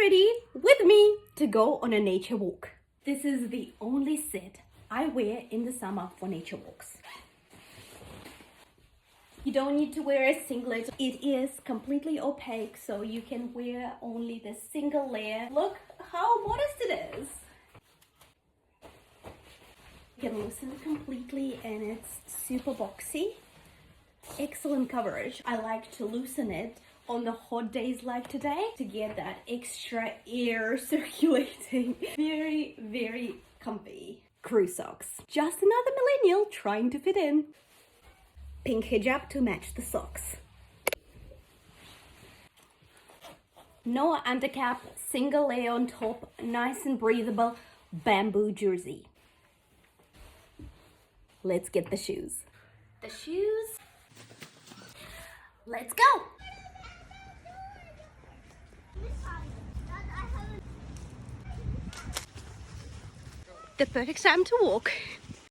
ready with me to go on a nature walk. This is the only set I wear in the summer for nature walks. You don't need to wear a singlet. It is completely opaque, so you can wear only the single layer. Look how modest it is. You can loosen it completely and it's super boxy. Excellent coverage. I like to loosen it on the hot days like today to get that extra air circulating. Very, very comfy. Crew socks. Just another millennial trying to fit in. Pink hijab to match the socks. No undercap, single layer on top, nice and breathable, bamboo jersey. Let's get the shoes. The shoes. Let's go. The perfect time to walk.